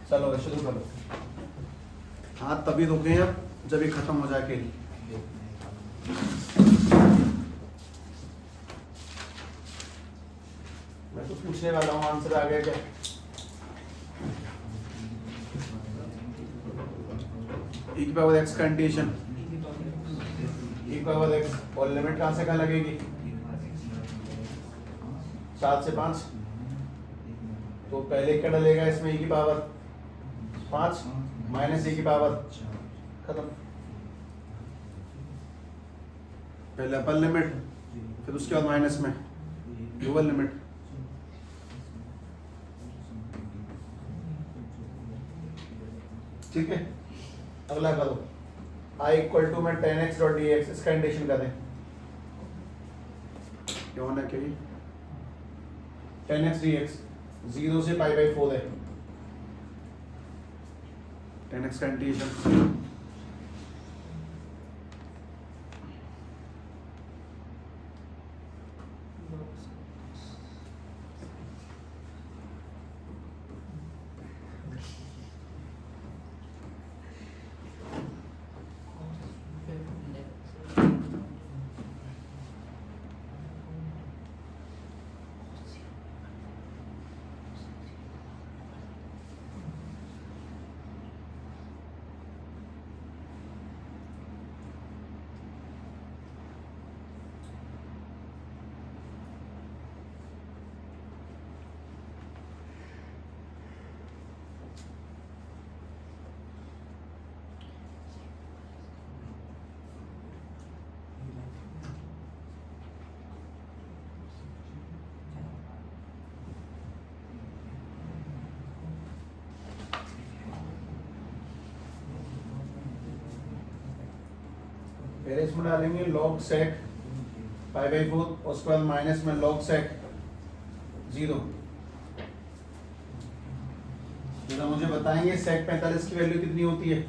चलो शुरू करो। हाथ तभी रुके हैं जब ये खत्म हो जाए। मैं तो पूछने वाला हूँ, आंसर आ गया क्या? e की पावर x का इंटीग्रेशन e की पावर x और लिमिट कहाँ से कहाँ लगेगी? 7 से 5। तो पहले क्या डलेगा इसमें? e की पावर 5 माइनस e की पावर, खत्म। पहले अपर लिमिट, फिर उसके बाद माइनस में लोअर लिमिट। ठीक है, अगला करो। i इक्वल टू में 10x डॉट dx, इसका इंटीग्रेशन करें। क्या होना चाहिए? 10x dx 0 से π/4 है। 10x का इंटीग्रेशन पहले इसमें डालेंगे log sec π/4 और उसके बाद माइनस में log sec 0। जरा मुझे बताएंगे sec 45 की वैल्यू कितनी होती है?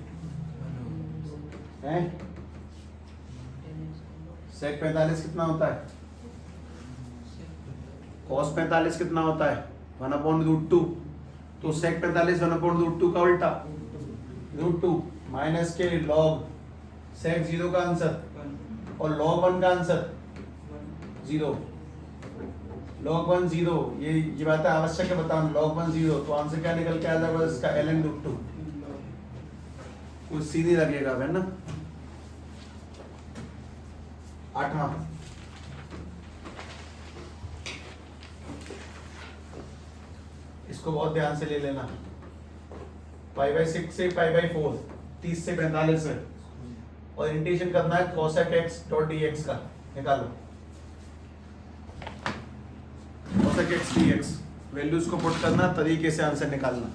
हैं? sec 45 कितना होता है? cos 45 कितना होता है? 1/√2। तो sec 45 1/√2 का उल्टा √2 माइनस के log sec 0 का आंसर और log 1 का आंसर 0। log 1 0, ये बात है आवश्यक है बताना। log 1 0, तो आंसर क्या निकल के आ जाएगा इसका? ln √2। कुछ सीधी लगेगा है ना। 8वां, इसको बहुत ध्यान से ले लेना। π/6 से π/4 30 से 45 है और इंटीग्रेशन करना है cosec x डॉट dx का। निकालो cosec x dx, वैल्यूज को पुट करना, तरीके से आंसर निकालना।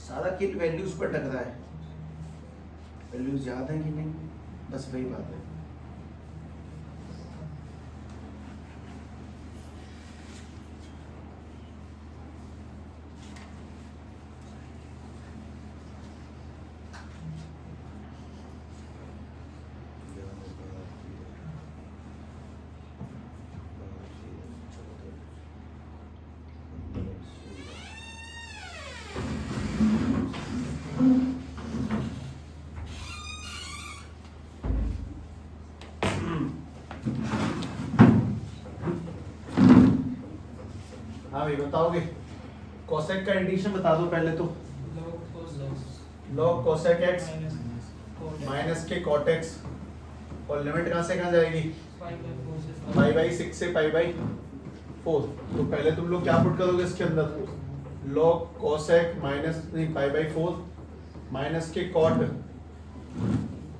सारा किल वैल्यूज पर टक रहा है। वैल्यूज याद है कि नहीं? बस वही बात है। हाँ भाई बताओगे। कोसेक का इंटीग्रेशन बता दो पहले तो। log cosec x माइनस के cot x, और लिमिट कहाँ से कहाँ जाएगी, पाई बाई 6 से पाई बाई 4। तो पहले तुम लोग क्या पुट करोगे इसके अंदर, log cosec माइनस नहीं पाई बाई 4 माइनस के cot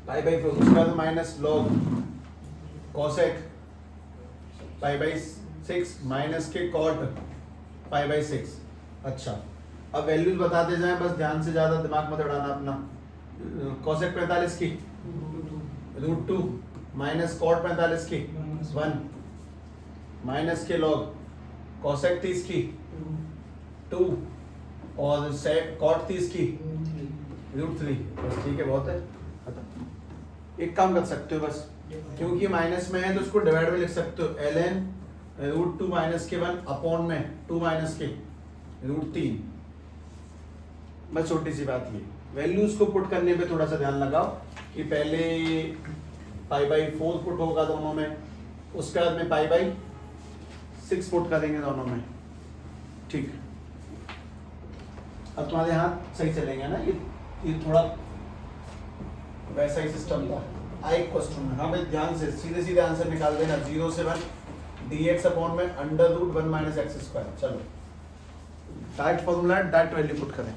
पाई बाई 4, उसके बाद minus log cosec pi by 6 minus के cot पाई बाई 6। अच्छा, अब वैल्यूज बताते जाएं, बस ध्यान से, ज्यादा दिमाग मत उड़ाना अपना। cosec 45 की √2 माइनस cot 45 की 1 माइनस के log cosec 30 की 2 और sec cot 30 की √3। बस ठीक है, बहुत है। एक काम कर सकते हो बस, क्योंकि माइनस में है तो उसको डिवाइड में लिख सकते हो, ln √2 माइनस के 1 अपॉन में 2 माइनस के √3। बस छोटी सी बात ये, वैल्यूज को पुट करने पे थोड़ा सा ध्यान लगाओ कि पहले पाई बाई 4 पुट होगा दोनों में, उसके बाद में पाई बाई 6 पुट करेंगे दोनों में। ठीक, अब तुम्हारे हाथ सही चलेंगे ना, ये थोड़ा वैसा ही सिस्टम था। आई क्वेश्चन में हाँ भाई ध्यान से सीधे सीधे आंसर निकाल देना, 0 से 1 dx अपॉन में √1 माइनस एक्स स्क्वायर। चलो direct formula, direct value put करें।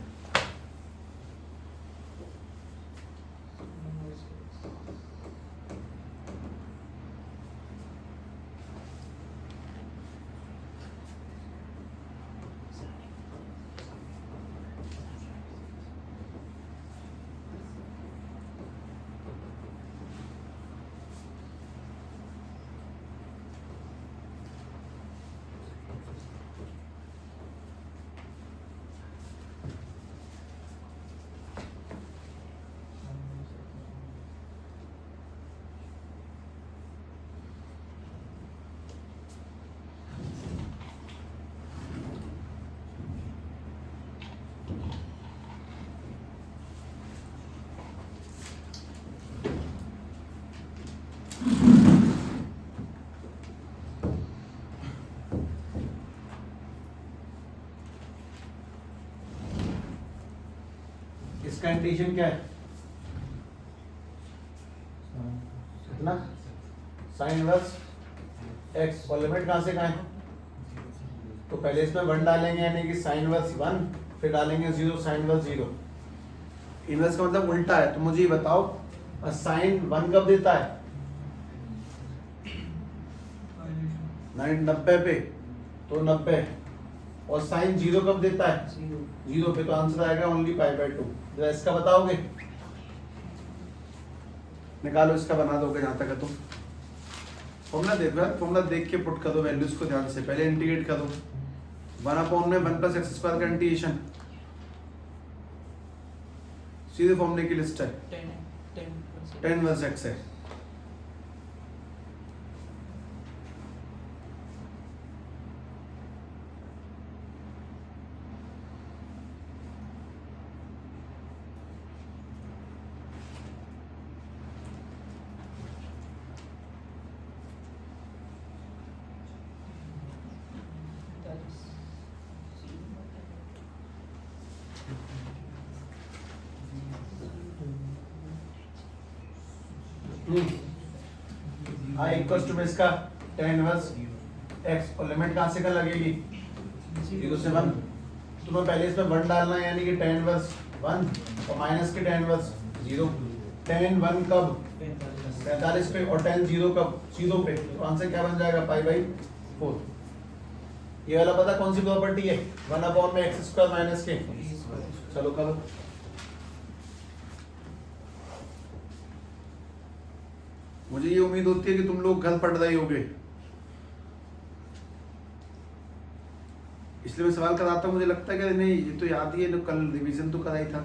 इसका इंटीग्रेशन क्या है, कितना, साइन इनवर्स x, और लिमिट कहाँ से कहाँ है, तो पहले इसमें 1 डालेंगे यानी कि साइन इनवर्स 1, फिर डालेंगे 0 साइन इनवर्स 0। इनवर्स का मतलब उल्टा है, तो मुझे ये बताओ साइन 1 कब देता है, 90 पे, तो 90, और साइन 0 कब देता है, 0 पे, तो आंसर आएगा ओनली पाई बाई 2। जरा इसका बताओगे, निकालो, इसका बना दोगे जहां तक है तुम। फॉर्मूला देख यार, फॉर्मूला देख के पुट कर दो वैल्यूज को ध्यान से, पहले इंटीग्रेट कर दो, 1 अपॉन में 1 प्लस एक्स स्क्वायर का इंटीग्रेशन, सीधे फॉर्मूले की लिस्ट है, 10 वर्स एक्स है। आई इक्वल्स टू इसका tan इनवर्स x, और लिमिट कहाँ से कहाँ लगेगी, 0 से 1। तुम्हें पहले इसमें 1 डालना है यानी कि tan इनवर्स 1 और माइनस के tan इनवर्स 0। tan 1 कब, 45 पे, और tan 0 कब, 0 पे, तो आंसर क्या बन जाएगा, पाई बाई 4। ये वाला पता कौन सी प्रॉपर्टी है, 1 अपॉन में एक्स स्क्वायर माइनस के। चलो करो, मुझे ये उम्मीद होती है कि तुम लोग घर पढ़ रहे होगे, इसलिए मैं सवाल कराता हूँ। मुझे लगता है कि नहीं ये तो याद ही है, कल रिवीजन तो करा ही था।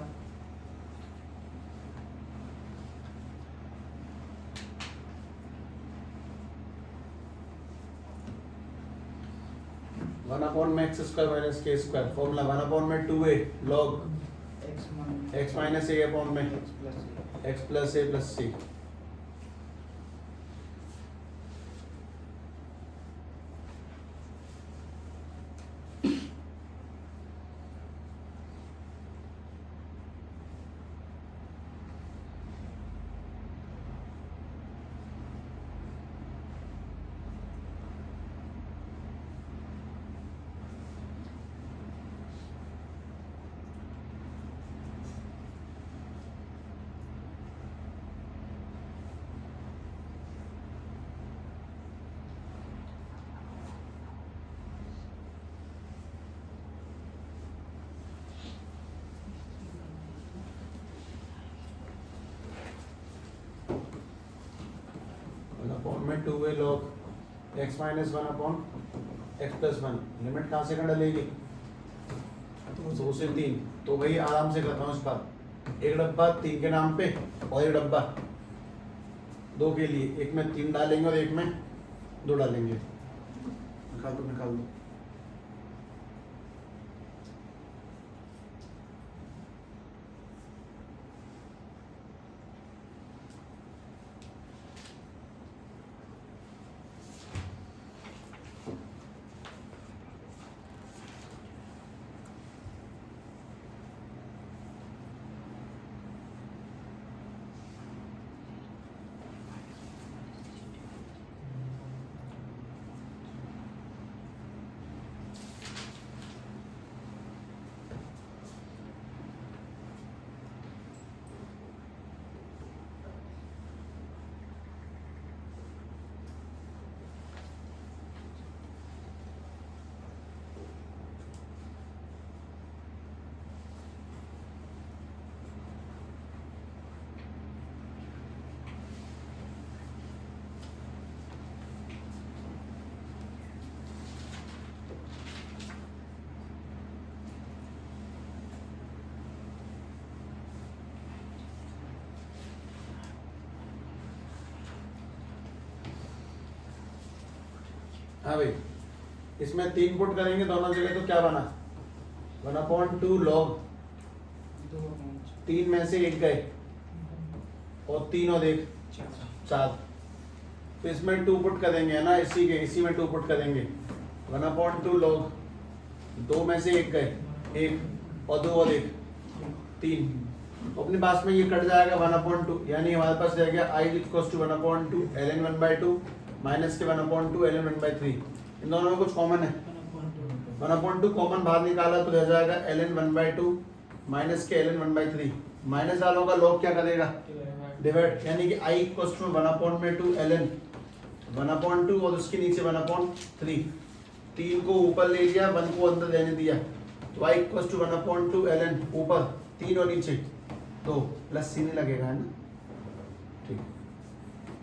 वन अपॉन में एक्स स्क्वायर माइनस के स्क्वायर, फॉर्मूला 1 अपॉन में 2a log x minus a upon में x plus a plus c। अब मैं 2a log x minus 1 upon x plus 1, limit कहाँ से कहाँ डलेगी? 2 से 3। तो भाई आराम से करता हूँ इस बार, एक डब्बा 3 के नाम पे और एक डब्बा 2 के लिए, एक में 3 डालेंगे और एक में 2 डालेंगे। निकाल दो निकाल दो। हाँ भाई, इसमें 3 पुट करेंगे दोनों जगह तो क्या बना? 1/2 log 3 में से 1 गए और 3 और 1 4। तो इसमें 2 पुट करेंगे है ना, इसी में 2 पुट करेंगे। 1/2 log 2 में से 1 गए 1 और 2 और 1 3। तो अपने पास में ये कट जाएगा 1/2, यानी हमारे पास रह गया i equals to 1/2 ln 1/2 minus के 1/2 ln 1/3। इन दोनों में कुछ कॉमन है, 1/2 कॉमन बाहर निकाला तो रह जाएगा ln 1/2 माइनस के ln 1/3। माइनस वालों का log क्या करेगा? डिवाइड, यानी कि i इक्वल्स टू 1/2 ln 1/2 और उसके नीचे 1/3। 3 को ऊपर ले लिया, 1 को अंदर रहने दिया, तो i इक्वल्स टू 1/2 ln ऊपर 3 और नीचे 2 प्लस c नहीं लगेगा है ना? ठीक,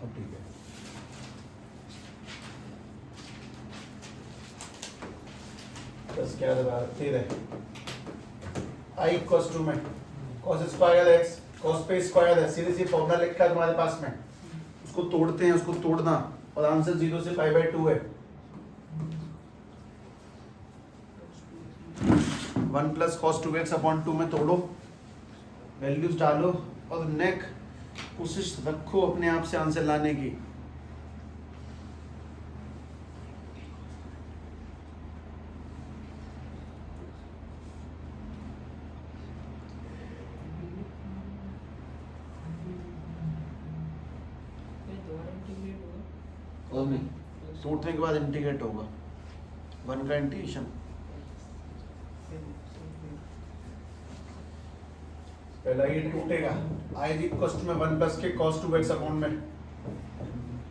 अब ठीक है। क्या आई इक्वल्स टू में cos स्क्वायर x cos पे स्क्वायर है, सीधी सी फॉर्मूला लिखा है तुम्हारे पास में, उसको तोड़ते हैं, उसको तोड़ना, और आंसर 0 से π/2 है। 1 प्लस cos 2x अपॉन 2 में तोड़ो, वैल्यूज डालो और नेक कोशिश रखो अपने आप से आंसर लाने की। और नहीं, टूटने के बाद इंटीग्रेट होगा, 1 का इंटीग्रेशन। पहला ये टूटेगा, i इक्वल्स टू में 1 प्लस के cos 2x अपॉन में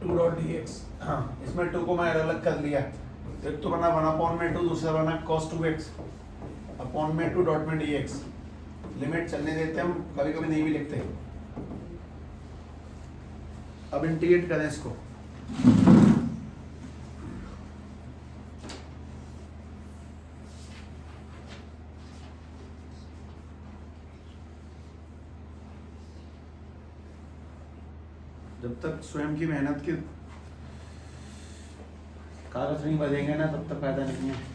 2 डॉट dx। हाँ, इसमें 2 को मैं अलग कर लिया, एक तो बना 1/2, दूसरा बना cos 2x अपॉन में 2 डॉट में dx। लिमिट चलने देते हम, कभी कभी नहीं भी लिखते। अब इंटीग्रेट करें इसको, जब तक स्वयं की मेहनत के कागज नहीं बजेंगे ना, तब तक फायदा नहीं है।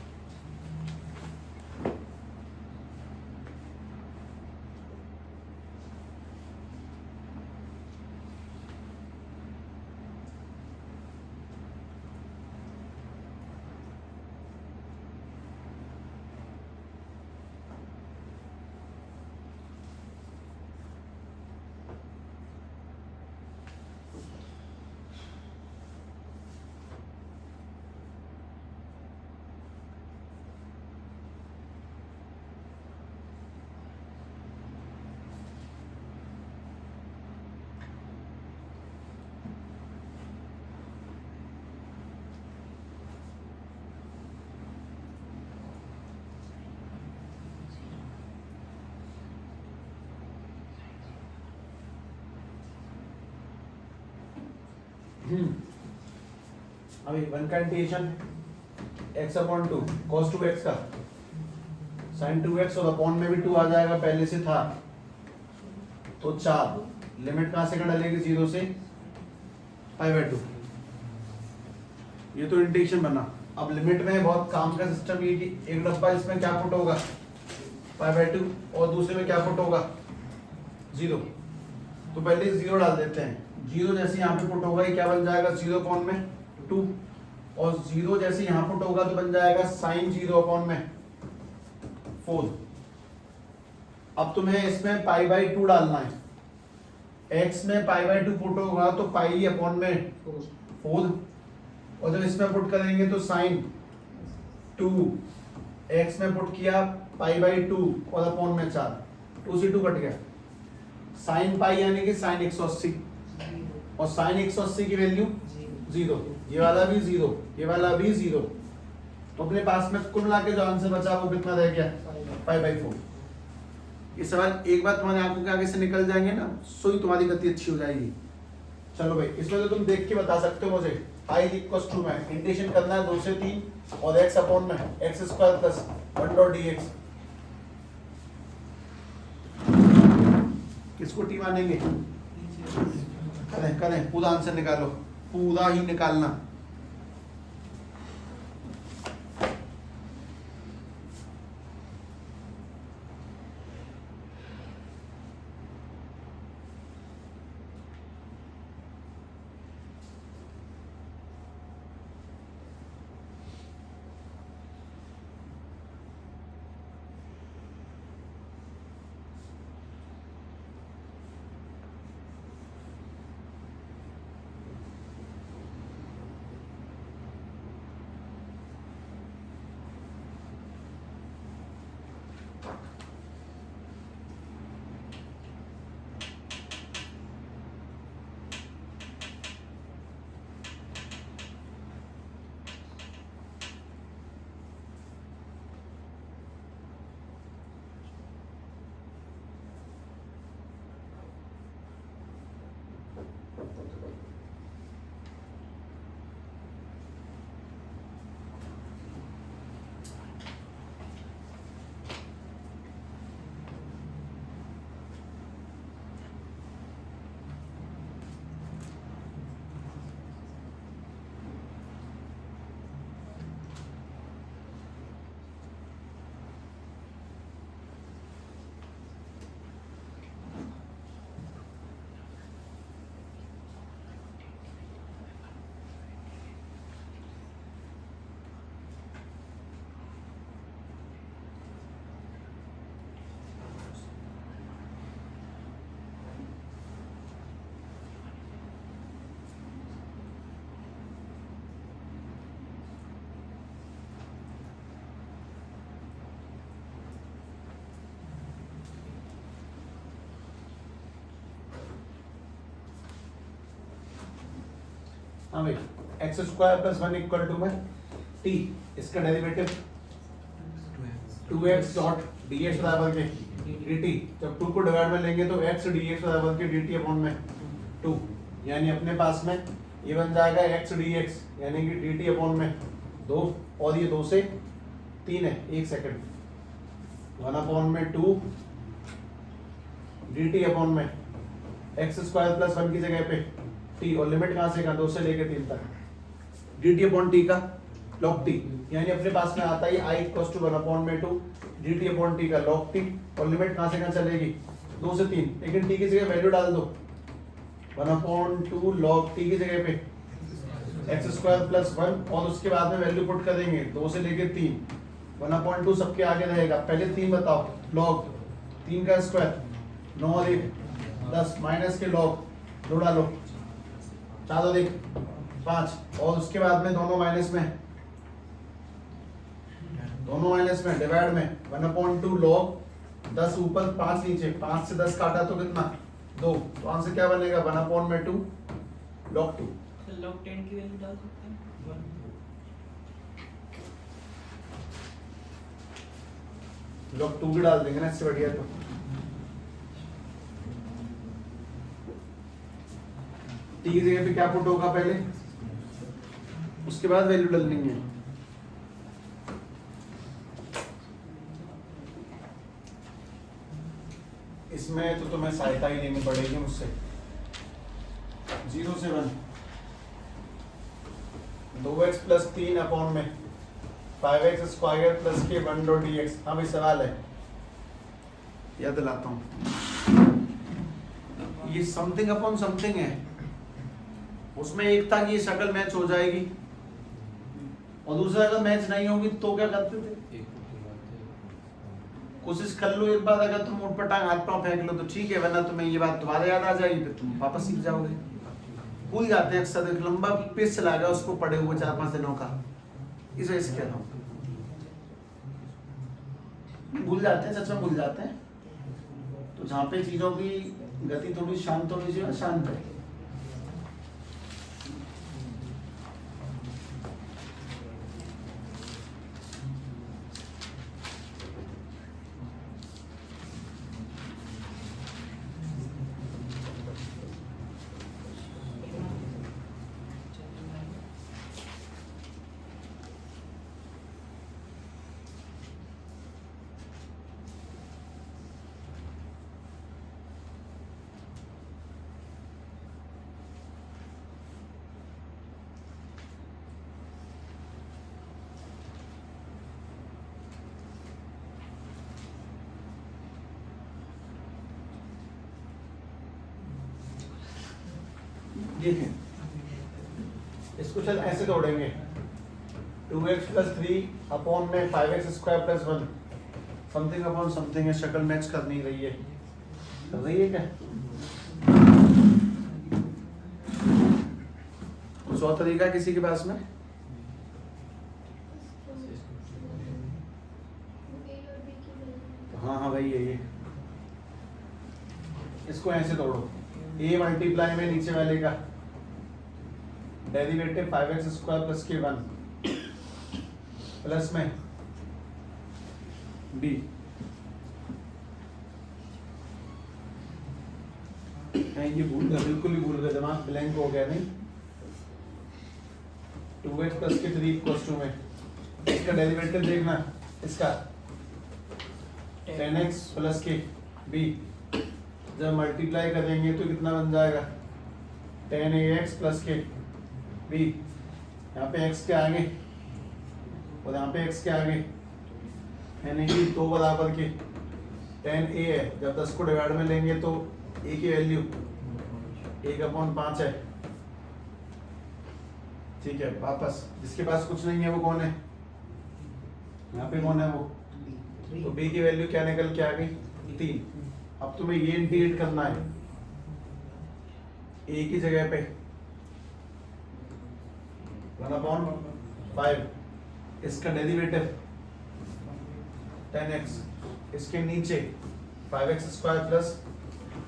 अभी 1 का integration x upon 2 cos 2x का sin 2x और अपॉन में भी 2 आ जाएगा, पहले से था तो 4। लिमिट कहां से कहां डलेगी? 0 से π/2। ये तो इंटीग्रेशन बना। अब लिमिट में बहुत काम का सिस्टम ये कि एक डब्बा इसमें क्या पुट होगा π/2 और दूसरे में क्या पुट होगा 0। तो पहले 0 डाल देते हैं। 0 जैसे यहाँ पे पुट होगा ये क्या बन जाएगा 0 अपॉन में 2, और 0 जैसे यहाँ पुट होगा तो बन जाएगा sin 0 अपॉन में 4। अब तुम्हें इसमें π/2 डालना है। x में π/2 पुट होगा तो पाई अपॉन में 4, और जब इसमें पुट करेंगे तो sin 2 x में पुट किया π/2 और अपॉन में 4, 2 से 2 कट गया। sin पाई यानी कि sin 180, और sin 180 की वैल्यू 0, ये वाला भी 0, ये वाला भी 0। तो अपने पास में कुल मिला के जो आंसर बचा वो कितना रह गया π/4। ये सवाल एक बार तुम्हारी आंखों के आगे से निकल जाएंगे ना, सो ही तुम्हारी गति अच्छी हो जाएगी। चलो भाई, इसमें तो तुम देख के बता सकते हो मुझे। i इक्वल्स टू में इंटीग्रेशन करना है 2 से 3 और x अपॉन में x² प्लस 1 डॉट dx। किसको t मानेंगे? करें करें, पूरा आंसर निकालो, पूरा ही निकालना। हाँ भाई, x² प्लस 1 इक्वल टू में t, इसका डेरिवेटिव 2x डॉट dx बराबर के dt। जब 2 को डिवाइड में लेंगे तो x dx बराबर के dt अपॉन में 2, यानी अपने पास में ये बन जाएगा x dx यानी कि dt अपॉन में 2, और ये 2 से 3 है, 1 सेकंड, 1 अपॉन में 2 dt अपॉन में x² प्लस 1 की जगह पे t, और लिमिट कहां से कहां 2 से लेके 3 तक dt अपॉन t का log t, यानी अपने पास में आता है i इक्वल्स टू 1 अपॉन में 2 dt अपॉन t का log t, और लिमिट कहां से कहां चलेगी 2 से 3, लेकिन t की जगह वैल्यू डाल दो 1 अपॉन 2 log t की जगह पे x² प्लस 1, और उसके बाद में वैल्यू पुट करेंगे 2 से लेके 3, 1 अपॉन 2 सबके आगे रहेगा। पहले 3 बताओ, log 3 का स्क्वायर 9 और 1 10 माइनस के log 2 डालो 4 और 1 5, और उसके बाद में दोनों माइनस में डिवाइड में 1 अपॉन 2 log 10 ऊपर 5 नीचे, 5 से 10 काटा तो कितना 2, तो आंसर क्या बनेगा 1 अपॉन में 2 log 2। log 10 की वैल्यू डाल सकते हैं 1। log 2 भी डाल देंगे ना, इससे बढ़िया। तो t की जगह पे क्या पुट होगा, पहले उसके बाद वैल्यू डालनी है। इसमें तो तुम्हें सहायता ही लेनी पड़ेगी मुझसे। 0 से 1 2x प्लस 3 अपॉन में 5x स्क्वायर प्लस के 1 डॉट dx। हाँ भाई सवाल है, याद दिलाता हूँ, ये समथिंग अपॉन समथिंग है। उसमें एक था कि ये शक्ल मैच हो जाएगी, और दूसरा अगर मैच नहीं होगी तो क्या करते थे, कोशिश कर लो एक बार, अगर तुम उठ पटांग हाथ पांव फेंक लो तो ठीक है, वरना तुम्हें ये बात दोबारा याद आ जाएगी, फिर तुम वापस सीख जाओगे। भूल जाते हैं अक्सर, एक लंबा पेज चला गया उसको पढ़े हुए 4-5 दिनों का, इस वजह से कह रहा हूँ, भूल जाते हैं, सच में भूल जाते हैं। तो जहाँ पे चीजों की गति थोड़ी शांत होनी चाहिए, शांत है। देखें, इसको शायद ऐसे तोड़ेंगे, 2x प्लस 3 अपॉन में 5x square plus 1 something upon something है, शक्ल मैच कर नहीं रही है, कर रही है क्या? कुछ और तरीका है किसी के पास में? हाँ हाँ भाई ये इसको ऐसे तोड़ो, a मल्टीप्लाई में नीचे वाले का डेरिवेटिव 5x स्क्वायर प्लस के 1 प्लस में b, ये भूल गया, बिल्कुल ही भूल गया, दिमाग ब्लैंक हो गया। नहीं, 2x प्लस के 3 इक्वल्स टू में इसका डेरिवेटिव देखना, इसका 10x प्लस के b, जब मल्टीप्लाई करेंगे तो कितना बन जाएगा, 10ax प्लस के b, यहाँ पे x के आगे और यहाँ पे x के आगे, यानी कि 2 बराबर के 10a है, जब 10 को डिवाइड में लेंगे तो a की वैल्यू 1/5 है। ठीक है, वापस जिसके पास कुछ नहीं है वो कौन है, यहाँ पे कौन है वो, तो b की वैल्यू क्या निकल के आ गई, 3। अब तुम्हें ये इंटीग्रेट करना है a की जगह पे 1/5, इसका डेरिवेटिव 10x, इसके नीचे 5x square plus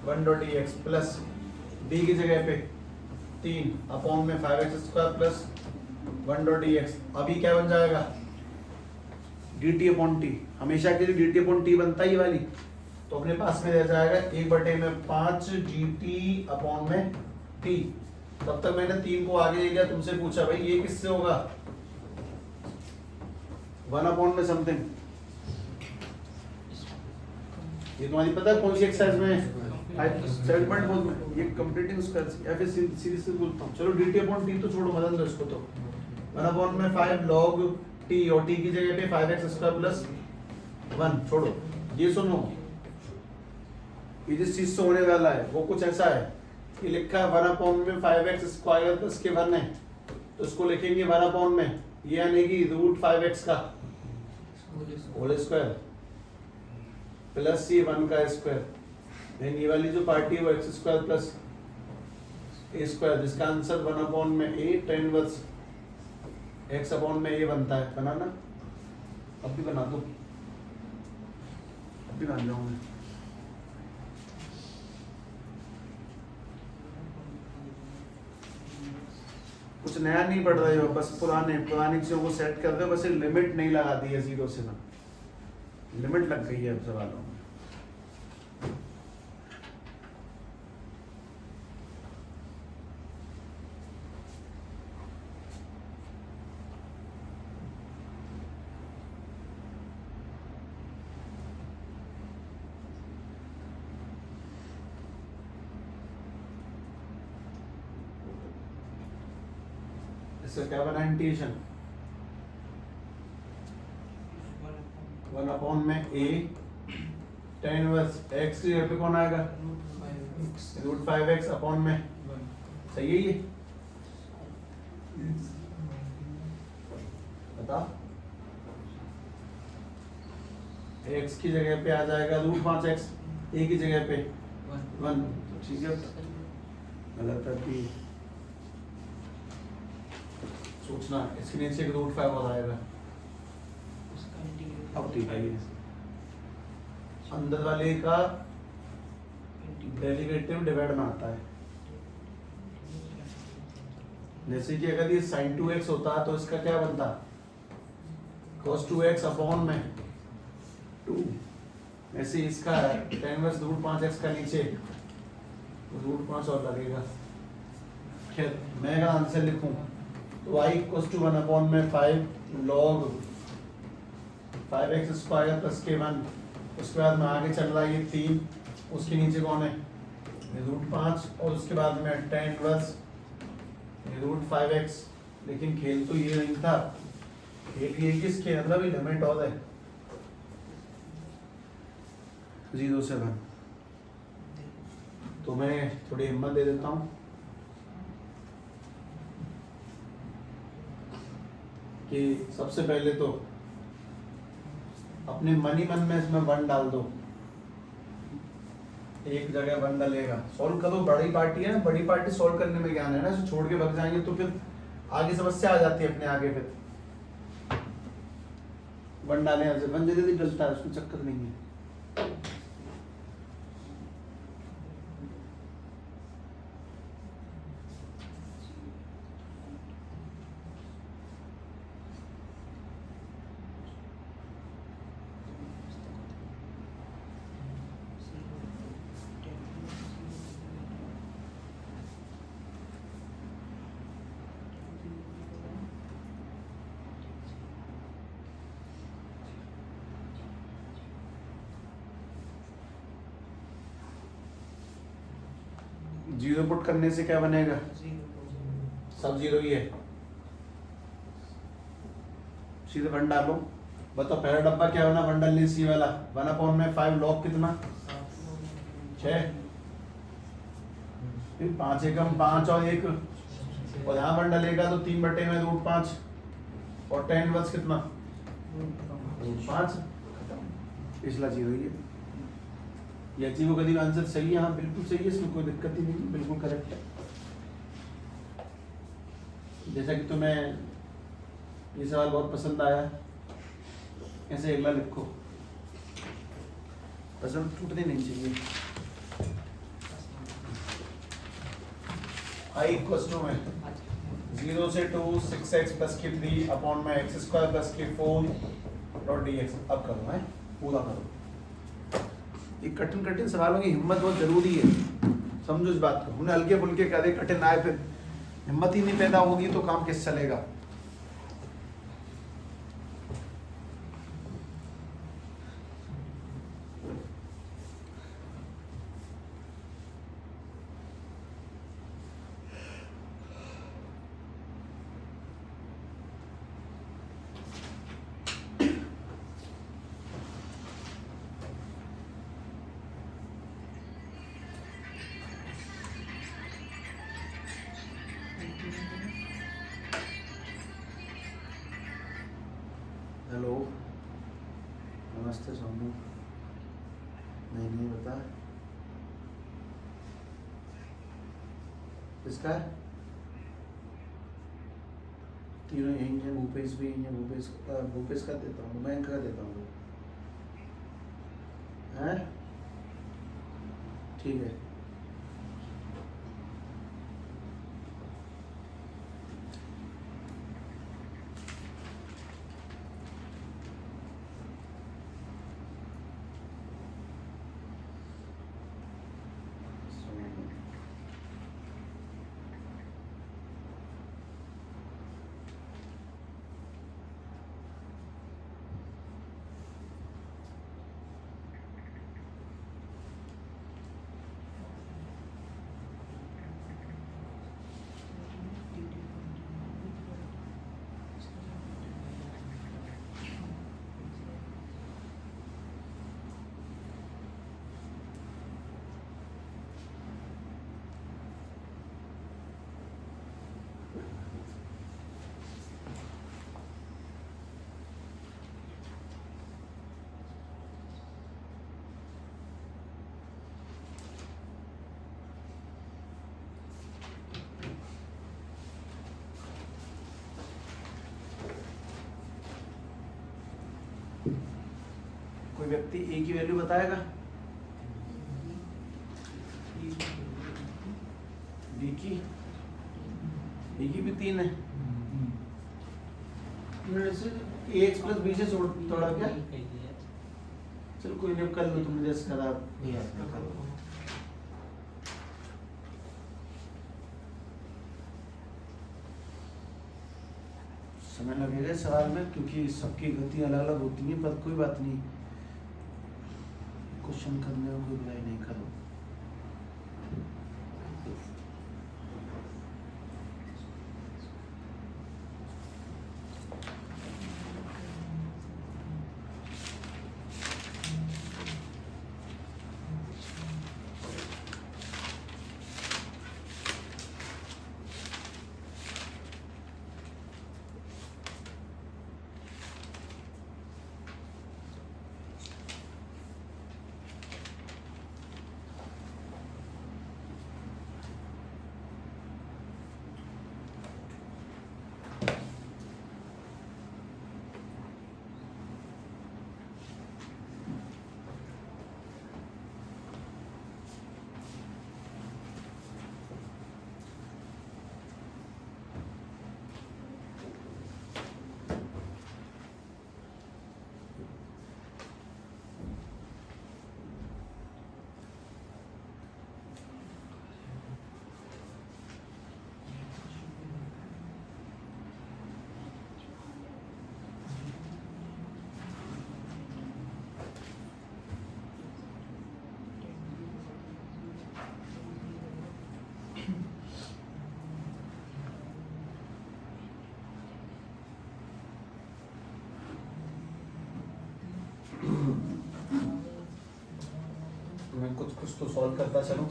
1 dot dx plus b की जगह पे 3 अपॉन में 5x square plus 1 dot dx। अभी क्या बन जाएगा, dt अपॉन t, हमेशा के लिए dt अपॉन t बनता ही वाली, तो अपने पास में रह जाएगा 1/5 gt अपॉन में t। तब तक मैंने 3 को आगे ले लिया, तुमसे पूछा भाई ये किससे होगा, 1 अपॉन में समथिंग, ये तुम्हारी पता है कौन सी एक्सरसाइज में, 7.4 में, ये कंप्लीटिंग स्क्वायर या फिर सीरीज से बोलता हूँ। चलो dt अपॉन t तो छोड़ो, मदन दो इसको, तो 1 अपॉन में 5 log t, और t की जगह पे 5x स्क्वायर प्लस 1 छोड़ो। ये सुनो, ये जिस चीज से होने वाला है वो कुछ ऐसा है कि लिखा है 1 अपॉन में 5x स्क्वायर प्लस के 1 है, तो इसको लिखेंगे 1 अपॉन में, ये यानी कि रूट 5x का होल स्क्वायर प्लस ये 1 का स्क्वायर, यानी ये वाली जो पार्टी है वो x square plus a square, जिसका आंसर 1 अपॉन में a tan inverse x upon में a बनता है। बनाना, अब भी बना दो, अब भी बन जाऊंगा। कुछ नया नहीं पढ़ रहे हो, बस पुरानी चीजों को सेट कर दो, बस लिमिट नहीं लगा दी है 0 से ना, लिमिट लग गई है अब सवालों में। इसका क्या बना इंटीग्रेशन? 1 अपॉन में a tan इनवर्स x की जगह पे कौन आएगा? रूट 5x अपॉन में, सही है ये? बता, x की जगह पे आ जाएगा रूट 5x, a की जगह पे 1, ठीक है। गलत है कि सोचना, इसके नीचे एक रूट 5 और आएगा। अब ठीक है, ये अंदर वाले का डेरिवेटिव डिवाइड में आता है। जैसे कि अगर ये sin 2x होता तो इसका क्या बनता? cos 2x अपॉन में 2। ऐसे इसका tan इनवर्स रूट 5x का नीचे रूट 5 और लगेगा। खैर मैं अगर आंसर लिखूं तो y इक्वल्स टू 1 अपॉन में 5 log 5x square plus k1। उसके बाद में आगे चल रहा है ये 3, उसके नीचे कौन है? रूट 5, और उसके बाद में tan इनवर्स रूट 5x। लेकिन खेल तो ये नहीं था, खेल ये कि इसके अंदर भी लिमिट और है 0 से 1। तो मैं थोड़ी हिम्मत दे देता हूँ कि सबसे पहले तो अपने मन ही मन में इसमें 1 डाल दो, एक जगह 1 डलेगा। सॉल्व करो, बड़ी पार्टी है ना, बड़ी पार्टी सॉल्व करने में ज्ञान है ना, इसे छोड़ के भाग जाएंगे तो फिर आगे समस्या आ जाती है अपने आगे। फिर 1 डाले, 1 जल्दी डलता है, उसमें चक्कर नहीं है। जीरो पुट करने से क्या बनेगा? सब जीरो ही है। सीधे 1 डालो। बताओ पहला डब्बा क्या बना? 1 डालने सी वाला 1 अपॉन में 5 लॉग कितना? 6। फिर 5 एकम 5 और 1, और यहाँ 1 डालेगा तो 3 बटे में रूट 5, और tan इनवर्स कितना? रूट 5। पिछला जीरो ही है। ये जीरो का आंसर सही है, हाँ बिल्कुल सही है, इसमें कोई दिक्कत ही नहीं, बिल्कुल करेक्ट है। जैसा कि तुम्हें ये सवाल बहुत पसंद आया, ऐसे अगला लिखो, पसंद टूटने नहीं चाहिए। I इक्वल्स टू में 0 से 2 6x प्लस की 3 अपॉन में x स्क्वायर प्लस की 4 डॉट dx। अब करो है, पूरा करो। ये कठिन कठिन सवालों की हिम्मत बहुत जरूरी है, समझो इस बात को। उन्हें हल्के फुल्के करे, कठिन आए, फिर हिम्मत ही नहीं पैदा होगी तो काम कैसे चलेगा। हेलो, नमस्ते सोनू। नहीं बता किसका है? तीनों यही है, भूपेश भी यही है। भूपेश का देता हूँ, मैं का देता हूँ, हैं? ठीक है। व्यक्ति ए की वैल्यू बताएगा, बी की, ए की भी 3 है, ए एक्स प्लस बी से थोड़ा क्या, चलो कोई नहीं कर लो, तुमने जैसे करा कर लो। समय लगेगा सवाल में क्योंकि सबकी गति अलग अलग होती है, पर कोई बात नहीं, क्वेश्चन करने में कोई बुराई नहीं, करो। मैं कुछ कुछ तो सॉल्व करता चलूं।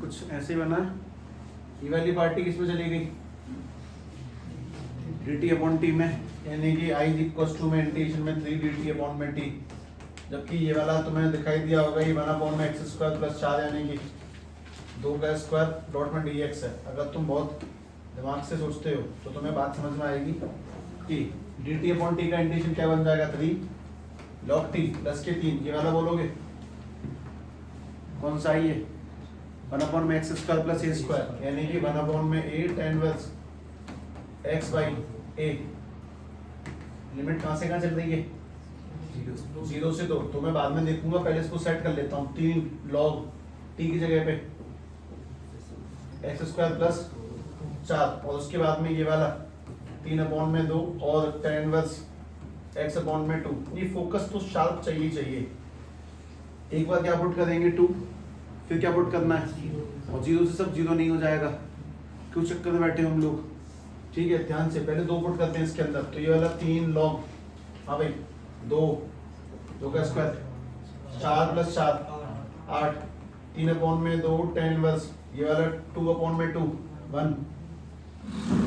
कुछ ऐसे ही बना है। ये वाली पार्टी किसमें चली गई, dt अपॉन टी में, यानी कि i इक्वल्स टू में इंटीग्रेशन में 3 dt अपॉन में t, जबकि ये वाला तुम्हें दिखाई दिया होगा ये 1 अपॉन में x स्क्वायर प्लस 4 यानी कि 2 का स्क्वायर डॉट में dx है। अगर तुम बहुत दिमाग से सोचते हो तो तुम्हें बात समझ में आएगी कि dt अपॉन t का इंटीग्रेशन क्या बन जाएगा, 3 log t प्लस के 3, ये वाला बोलोगे कौन सा है ये, 1 अपॉन में एक्स स्क्वायर प्लस ए स्क्वायर, यानी कि 1 अपॉन में ए tan inverse x by A. Limit कहाँ से कहाँ चल रही है, 0 से 2। तो मैं बाद में देखूंगा, पहले इसको सेट कर लेता हूँ। 3 log t की जगह पे एक्स स्क्वायर प्लस 4, और उसके बाद में ये वाला 3 अपॉन में 2 और tan इनवर्स एक्स अपॉन में 2। ये फोकस तो शार्प चाहिए। एक बार क्या पुट करेंगे 2, फिर क्या पुट करना है, और 0 से सब 0 नहीं हो जाएगा, क्यों चक्कर में बैठे हम लोग। ठीक है, ध्यान से पहले 2 पुट करते हैं इसके अंदर। तो ये वाला 3 log, हाँ भाई 2 का स्क्वायर 4 प्लस 4 8, 3 अपॉन में 2 tan इनवर्स, ये वाला 2 अपॉन में 2 1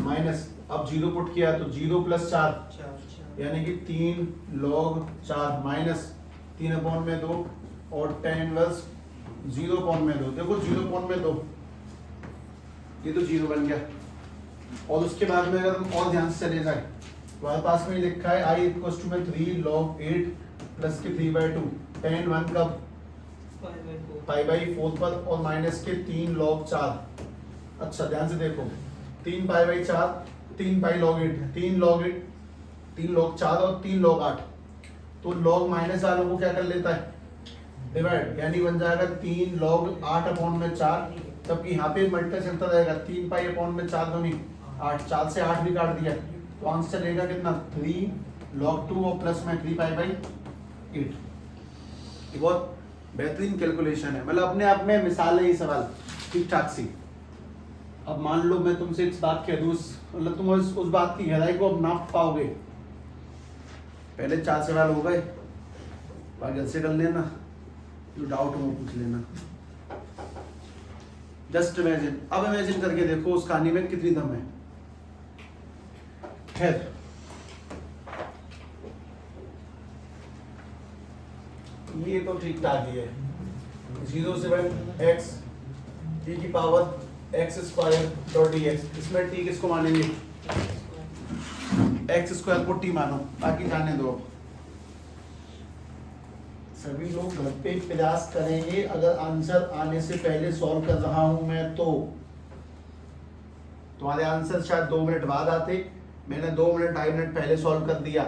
माइनस, अब 0 पुट किया तो 0 प्लस 4 यानी कि 3 log 4 माइनस 3 अपॉन में 2 और tan इनवर्स 0 अपॉन में 2। देखो 0 अपॉन में 2, ये तो 0 बन गया। और उसके बाद में अगर हम और ध्यान से चले जाए, हमारे पास में लिखा है i इक्वल्स टू में 3 log 8 प्लस के 3/2 tan 1 कब π/4 पर, और माइनस के 3 log 4। अच्छा ध्यान से देखो, 3 π/4 3 पाई log 8 3 log 4 और 3 log 8। तो log माइनस वालों को क्या कर लेता है, डिवाइड, यानी बन जाएगा 3 log 8 अपॉन में 4, जबकि यहाँ पे मल्टीप्लाई चलता रहेगा 3 पाई अपॉन में 4 दूनी 8, 4 से 8 भी काट दिया तो आंसर चलेगा कितना 3 log 2 और प्लस में 3 पाई बाई 8। ये बहुत बेहतरीन कैलकुलेशन है, मतलब अपने आप में मिसाल है ये सवाल ठीक ठाक सी। अब मान लो मैं तुमसे इस बात कह दूँ, मतलब तुम उस बात की गहराई को अब नाप पाओगे। पहले 4 सवाल हो गए, बाकी ऐसे कर लेना, जो डाउट हो वो पूछ लेना। जस्ट इमेजिन, अब इमेजिन करके देखो उस कहानी में कितनी दम है। खैर, ये तो ठीक ठाक ही है। 0 से x t की power x square dot D x, इसमें t किसको मानेंगे, x स्क्वायर को t मानो, बाकी जाने दो। सभी लोग घर पे प्रयास करेंगे, अगर आंसर आने से पहले सॉल्व कर रहा हूं मैं तो तुम्हारे आंसर शायद 2 मिनट बाद आते, मैंने 2 मिनट 2.5 मिनट पहले सॉल्व कर दिया।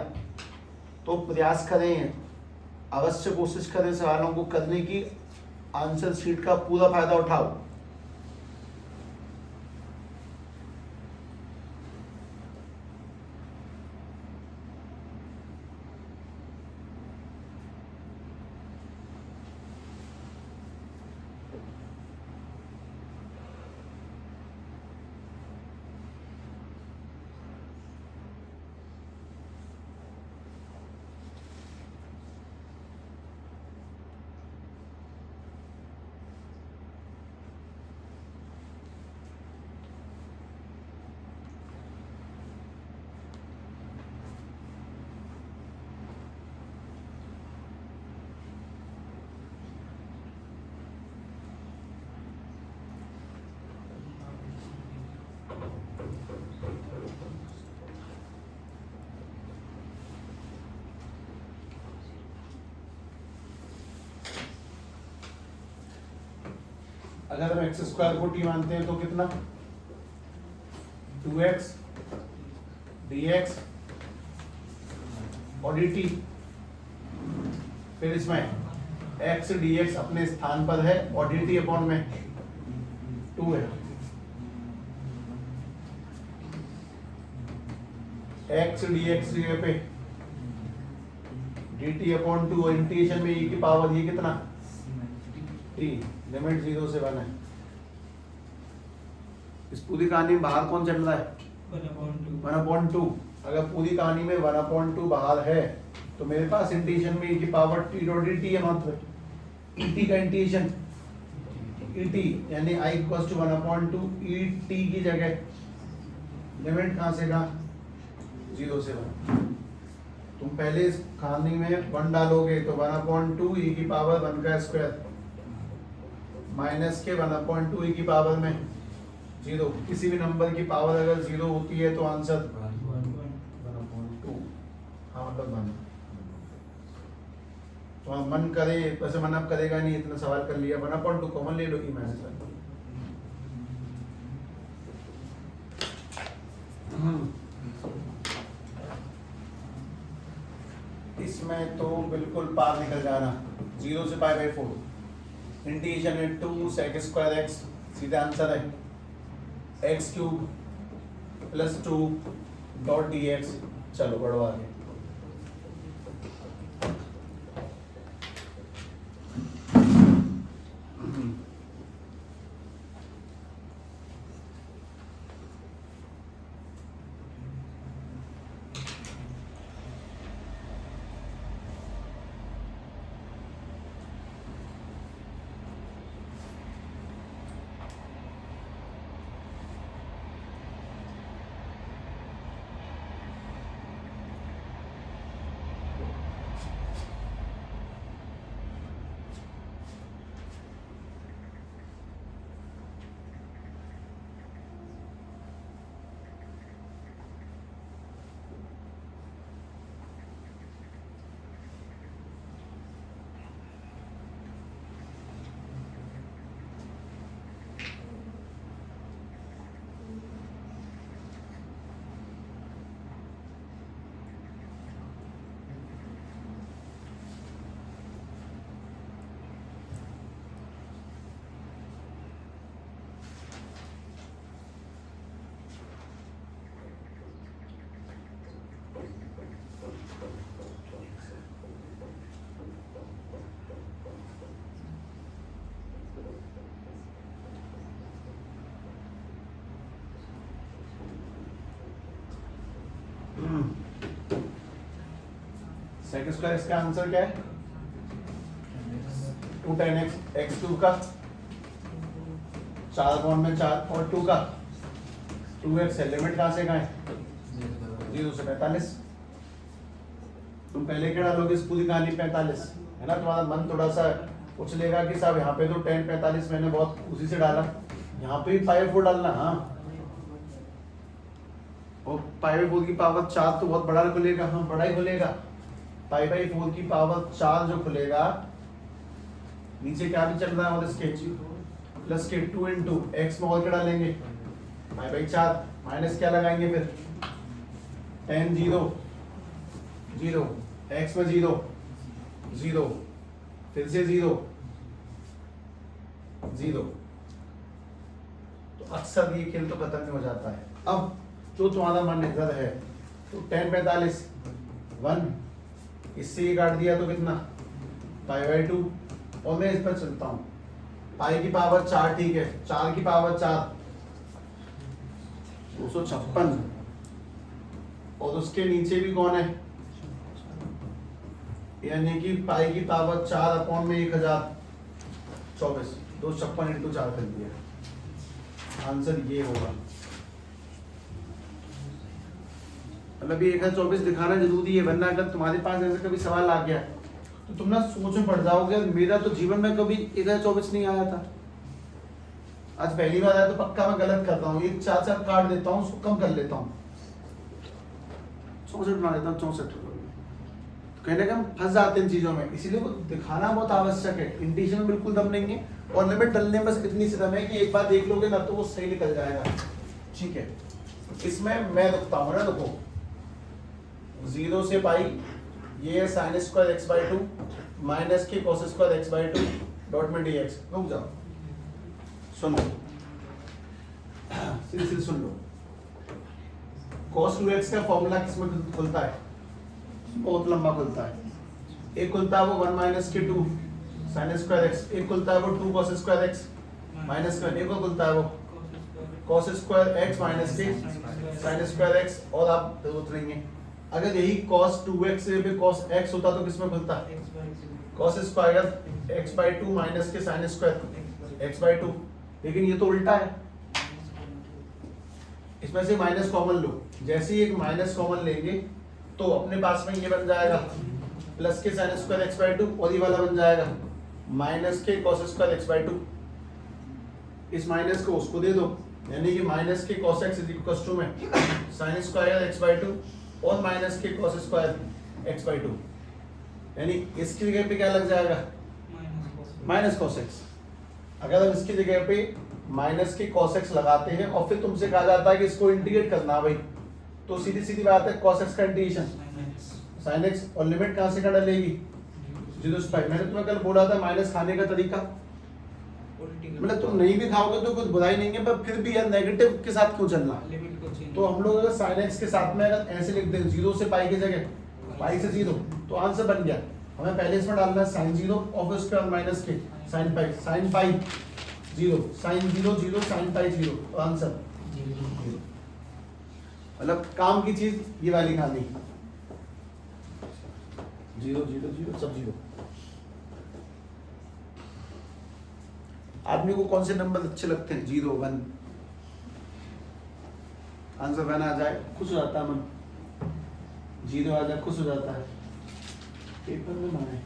तो प्रयास करें, अवश्य कोशिश करें सवालों को करने की, आंसर शीट का पूरा फायदा उठाओ। अगर हम एक्स स्क्वायर को t मानते हैं तो कितना 2x dx और dt, फिर इसमें x dx अपने स्थान पर है और dt अपॉन में 2 है। x dx जगह पे dt अपॉन 2 और इंटीग्रेशन में e की पावर ये कितना t, लिमिट 0 से 1 है। इस पूरी कहानी में बाहर कौन चल रहा है 1/2। अगर पूरी कहानी में 1/2 बाहर है तो मेरे पास इंटीग्रेशन में e की पावर t डॉट dt है मात्र, et का इंटीग्रेशन et यानी i इक्वल्स टू 1/2 et की जगह लिमिट कहाँ से कहाँ 0 से 1। तुम पहले इस कहानी में 1 डालोगे तो 1/2 e की पावर 1 का स्क्वायर माइनस के 1/2 e की पावर में 0। किसी भी नंबर की पावर अगर 0 होती है तो आंसर 1/2, हाँ मतलब 1। तो मन करे, वैसे मन अब करेगा नहीं, इतना सवाल कर लिया, 1/2 कॉमन ले लो ई माइनस 1। इसमें तो बिल्कुल पार निकल जाना, 0 से π/4 इंटीग्रेशन है 2 sec स्क्वायर x, सीधा आंसर है x³ प्लस 2 डॉट dx। चलो बढ़वा आगे। सेक स्क्वायर इसका आंसर क्या है? 2 tan x, x2 का 4/4 और 2 का 2x है। लिमिट कहाँ से कहाँ है? 0 से 45। तुम पहले क्या डालोगे इस पूरी कहानी? 45 है ना। तुम्हारा मन थोड़ा सा उछलेगा कि साहब यहाँ पे तो tan 45 मैंने बहुत उसी से डाला, यहाँ पे भी पाई 4 डालना। हाँ, और पाई 4 की पावर 4 तो बहुत बड़ा खुलेगा। हाँ, बड़ा ही खुलेगा। पाई 4 की पावर 4 जो खुलेगा, नीचे क्या भी चल रहा है और स्केच प्लस के 2 इंटू एक्स में और क्या डालेंगे? पाई 4 माइनस क्या लगाएंगे फिर? tan 0 0 एक्स में 0 0 फिर से 0 0। तो अक्सर ये खेल तो खत्म नहीं हो जाता है। अब जो तुम्हारा मन इधर है तो tan 45 1, इससे ये काट दिया तो कितना? पाई 2। और मैं इस पर चलता हूँ, पाई की पावर 4, ठीक है, 4 की पावर 4 256, और उसके नीचे भी कौन है? यानी कि पाई की पावर 4 अपॉन में 1024, 256 इंटू 4 कर दिया। आंसर ये होगा। मतलब ये 1024 दिखाना जरूरी है, वरना अगर तुम्हारे पास ऐसे कभी सवाल आ गया तो तुम ना सोच में पड़ जाओगे, मेरा तो जीवन में कभी 1024 नहीं आया था, आज पहली बार आया, तो पक्का मैं गलत कर रहा हूँ। एक 4 काट देता हूँ, उसको कम कर लेता हूँ, 64 बना देता हूँ, 64। तो कहने का हम फंस जाते हैं इन चीजों में, इसीलिए वो दिखाना बहुत आवश्यक है। इंटीजर में बिल्कुल दम नहीं है, और लिमिट डलने में बस इतनी सी दम है कि एक बार देख लोगे ना तो वो सही निकल जाएगा। ठीक है, इसमें मैं रुकता हूँ ना, देखो 0 से पाई, ये है साइन स्क्वायर x/2 माइनस के cos स्क्वायर x/2 डॉट में dx। रुक जाओ, सुनो, सीधे सुन लो। cos 2x का फॉर्मूला किसमें खुलता है? बहुत लंबा खुलता है। एक खुलता है वो 1 माइनस के 2 साइन स्क्वायर x, एक खुलता है वो 2 cos स्क्वायर x माइनस का, एक और खुलता है वो cos स्क्वायर x माइनस के साइन स्क्वायर x। और आप उतरेंगे, अगर यही cos 2x से भी cos x होता तो किसमें खुलता? cos स्क्वायर x/2 माइनस के साइन स्क्वायर x/2। लेकिन ये तो उल्टा है, इसमें से माइनस कॉमन लो, जैसे ही एक माइनस कॉमन लेंगे तो अपने पास में ये बन जाएगा प्लस के साइन स्क्वायर x/2, और ये वाला बन जाएगा माइनस के cos स्क्वायर x/2। इस माइनस को उसको दे दो, यानी कि माइनस के cos x इक्वल्स टू में साइन स्क्वायर x/2 और माइनस के cos स्क्वायर x/2, यानी इसकी जगह पे क्या लग जाएगा? Minus cos x। अगर हम इसकी जगह पे माइनस के cos x लगाते हैं और फिर तुमसे कहा जाता है कि इसको इंटीग्रेट करना भाई, तो सीधी सीधी बात है cos x का इंटीग्रेशन sin x, और लिमिट कहाँ से कहाँ डलेगी? 0 से पाई। मैंने तुम्हें कल बोला था माइनस खाने का तरीका, मतलब तुम नहीं भी खाओगे तो कुछ बुराई नहीं है, पर फिर भी यार नेगेटिव के साथ क्यों चलना? तो हम लोग अगर sin x के साथ में अगर ऐसे लिख दें 0 से पाई की जगह पाई से 0, तो आंसर बन गया। हमें पहले इसमें डालना है sin 0 और फिर उसके बाद माइनस के sin पाई 0 sin 0 0 sin पाई 0, तो आंसर मतलब काम की चीज ये वाली कहानी 0 0 0 सब 0। आदमी को कौन से नंबर अच्छे लगते हैं? 0 1, आंसर 1 आ जाए खुश हो जाता है मन, 0 आ जाए खुश हो जाता है। पेपर में माने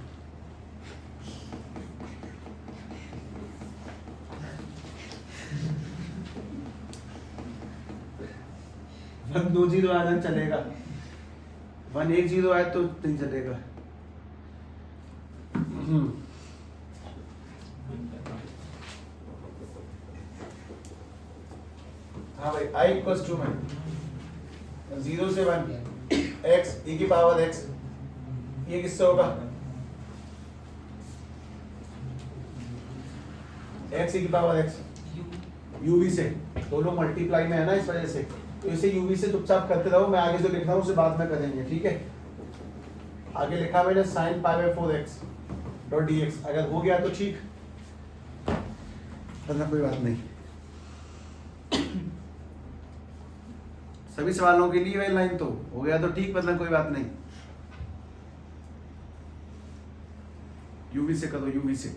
1 2 0 आ जाए चलेगा, 1 1 0 आए तो नहीं चलेगा। हाँ भाई, i इक्वल्स टू में 0 से 1 x e की पावर x, ये किससे होगा? x e की पावर x uv से, दोनों मल्टीप्लाई में है ना, इस वजह से। तो इसे uv से चुपचाप करते रहो, मैं आगे जो लिख रहा हूँ उसे बाद में करेंगे, ठीक है। आगे लिखा मैंने sin π/4x डॉट dx, अगर हो गया तो ठीक, वरना कोई बात नहीं। सभी सवालों के लिए वही लाइन तो हो गया तो ठीक, मतलब कोई बात नहीं। यूवी से कर दो, यूवी से।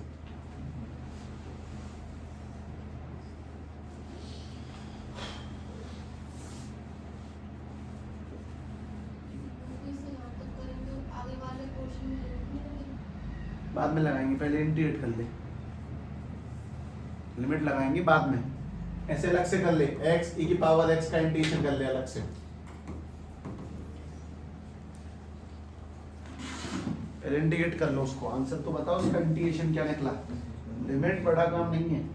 बाद में लगाएंगे, पहले इंटीग्रेट कर ले, लिमिट लगाएंगे बाद में। ऐसे अलग से कर ले, x e की पावर x का इंटीग्रेशन कर ले अलग से। पहले इंटीग्रेट कर लो उसको, आंसर तो बताओ उसका इंटीग्रेशन क्या निकला। लिमिट बड़ा काम नहीं है।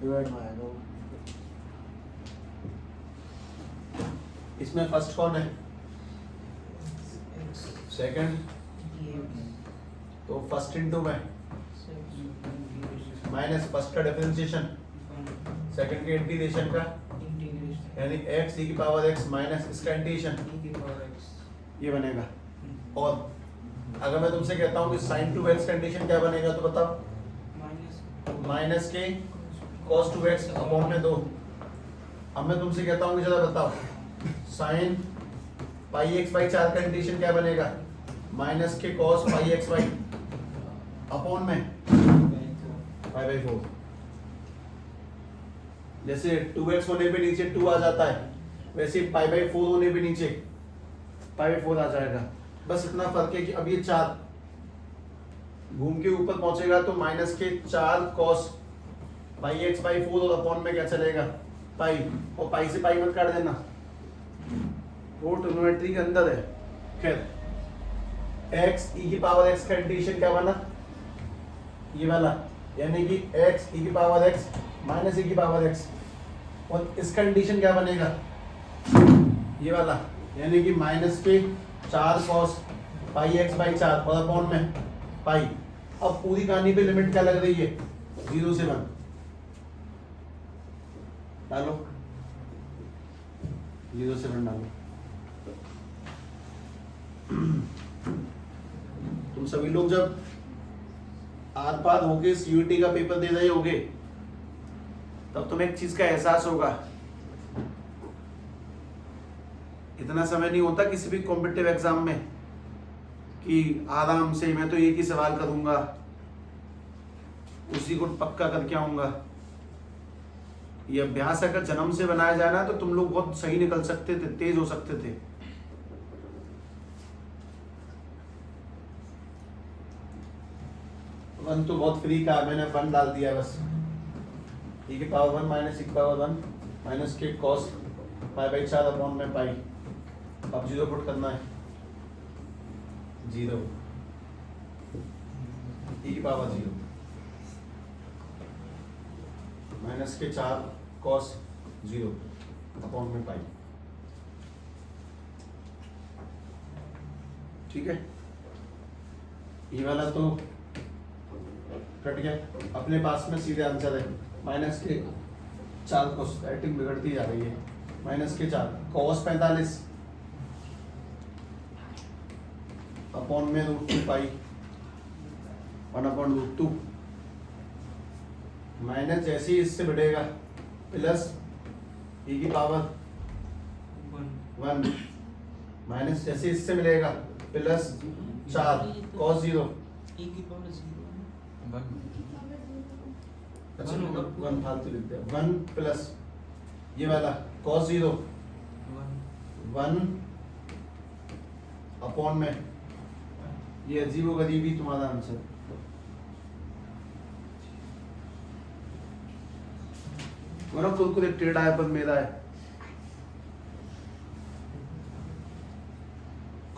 डिवाइड में आएगा वो। इसमें फर्स्ट कौन है? सेकंड, तो फर्स्ट इंटू में माइनस फर्स्ट का डिफरेंशिएशन, सेकंड के इंटीग्रेशन का, यानी x e की पावर x माइनस इसका इंटीग्रेशन, ये बनेगा। और अगर मैं तुमसे कहता हूँ कि sin 2x का इंटीग्रेशन क्या बनेगा तो बताओ। माइनस के cos 2x अपॉन में 2। अब मैं तुमसे कहता हूँ कि चलो बताओ sin पाई x बाई 4 का इंटीग्रेशन क्या बनेगा। माइनस के cos pi x by upon में पाई बाई 4। जैसे 2x होने पे नीचे 2 आ जाता है, वैसे पाई बाई 4 होने पे नीचे पाई बाई 4 आ जाएगा। बस इतना फर्क है कि अब ये 4 घूम के ऊपर पहुंचेगा तो माइनस के 4 cos पाई x बाई 4 और अपॉन में क्या चलेगा पाई, और पाई से पाई मत काट देना, वो ट्रिग्नोमेट्री के अंदर है। खैर x e की पावर x का इंटीग्रेशन क्या बना, ये वाला, यानी कि x e की पावर x माइनस e की पावर x, और इसका इंटीग्रेशन क्या बनेगा ये वाला, यानी कि माइनस के 4 cos पाई x बाई 4 और अपॉन में पाई। अब पूरी कहानी पे लिमिट क्या लग रही है, 0 से 1 डालो, 0 से 1 डालो। तुम सभी लोग जब आर पार होके सीयूटी का पेपर दे रहे होगे तब तुम्हें एक चीज का एहसास होगा, इतना समय नहीं होता किसी भी कॉम्पिटिटिव एग्जाम में कि आराम से मैं तो एक ही सवाल करूंगा, उसी को पक्का करके आऊंगा। ये अभ्यास अगर जन्म से बनाया जाए ना तो तुम लोग बहुत सही निकल सकते थे, तेज हो सकते थे। वन तो बहुत फ्री का, मैंने वन डाल दिया बस। e की पावर 1 माइनस e की पावर 1 माइनस के cos पाई बाई 4 अपॉन में पाई। अब 0 पुट करना है, 0 e की पावर 0 माइनस के 4 cos 0 अपॉन में पाई। ठीक है, ये वाला तो कट गया, अपने पास में सीधे आंसर है माइनस के 4 cos, राइटिंग बिगड़ती जा रही है, माइनस के 4 cos 45 अपॉन में √2 पाई 1/√2 माइनस जैसे ही इससे बढ़ेगा प्लस e की पावर 1 माइनस जैसे इससे मिलेगा प्लस 4 cos 0 e की पावर 0 अच्छा 1 फालतू लिख दिया, 1 प्लस ये वाला cos 0 1 अपॉन में ये अजीबो गरीबी तुम्हारा आंसर। मेरा कुरकुरे टेढ़ा है पर मेरा है।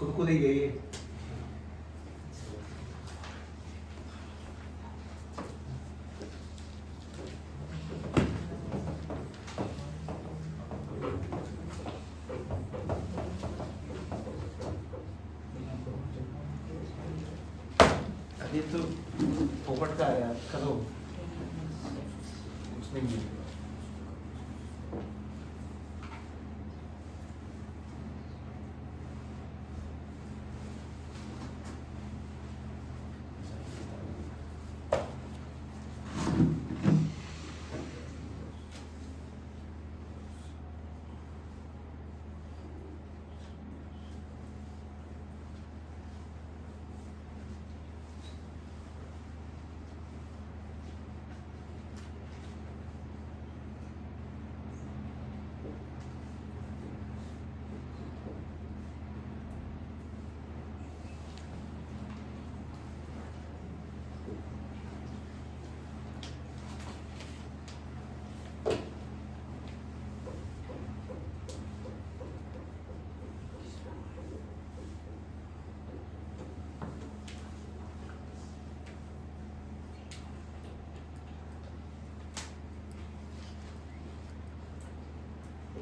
खुद ही गई है। ये तो पोपट का है यार, करो कुछ नहीं है।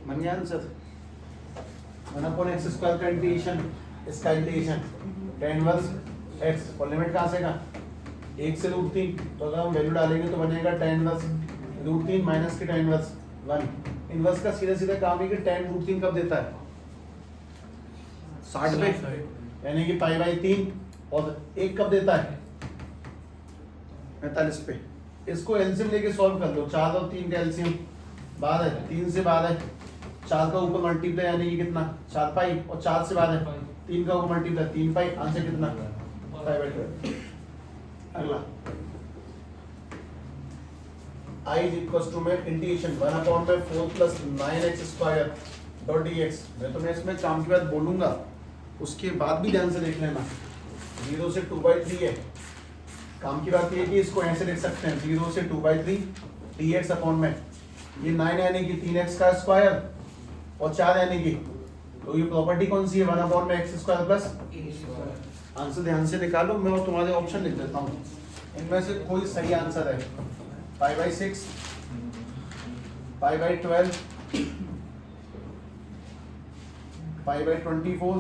बन गया आंसर। 1/x स्क्वायर का इंटीग्रेशन, इसका इंटीग्रेशन tan इनवर्स x और लिमिट कहाँ से का 1 से √3, तो अगर हम वैल्यू डालेंगे तो बनेगा tan इनवर्स √3 माइनस के tan इनवर्स 1। इनवर्स का सीधा सीधा काम है कि tan √3 कब देता है 60 पे, यानी कि π/3, और 1 कब देता है 45 पे। इसको एलसीएम लेके सॉल्व कर लो। 4 और 3 का एलसीएम 12 है, 3 से 12 4 का ऊपर मल्टीप्लाई यानी कि कितना 4 पाई, और 4 से 12 3 का ऊपर मल्टीप्लाई 3 पाई, आंसर कितना 5/12। अगला I इज इक्वल टू में integration 1/4 plus 9x square dot dx। मैं तुम्हें इसमें काम की बात बोलूंगा, उसके बाद भी ध्यान से देख लेना। 0 से 2/3 है। काम की बात ये है कि इसको ऐसे लिख सकते हैं 0 से 2/3 dx अपॉन में ये 9 यानी कि 3x का स्क्वायर और 4 यानी कि, तो ये प्रॉपर्टी कौन सी है 1/x स्क्वायर प्लस। आंसर ध्यान से निकालो, मैं वो तुम्हारे ऑप्शन लिख देता हूँ, इनमें से कोई सही आंसर है। π/6, π/12, π/24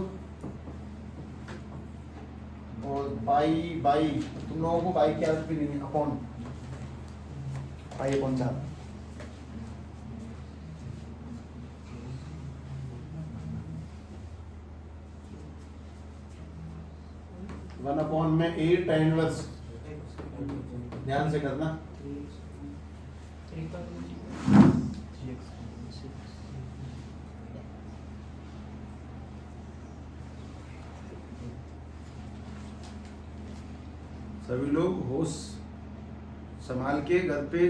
और बाई तुम लोगों को बाई की आदत भी नहीं है, अपॉन π/4। वन अपॉन में 8 tan इनवर्स, ध्यान से करना। सभी लोग होश संभाल के घर पे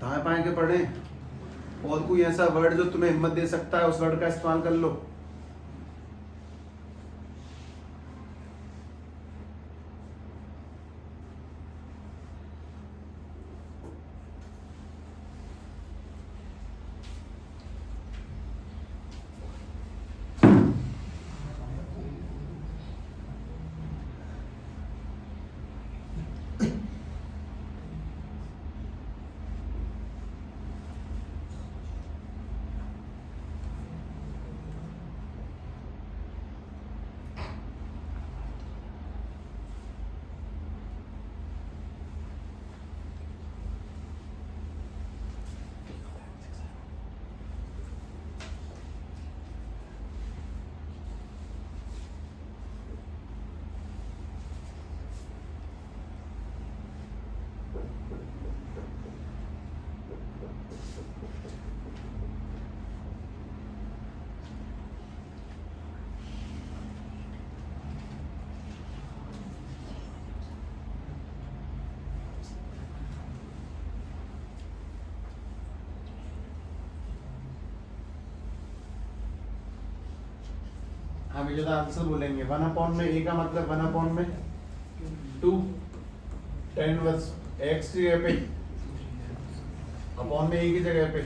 दाएं बाएं के पढ़ें, और कोई ऐसा वर्ड जो तुम्हें हिम्मत दे सकता है उस वर्ड का इस्तेमाल कर लो। हम जो आंसर बोलेंगे 1/, a का मतलब 1/, 2 tan इनवर्स x की जगह पे, अपॉन में a की जगह पे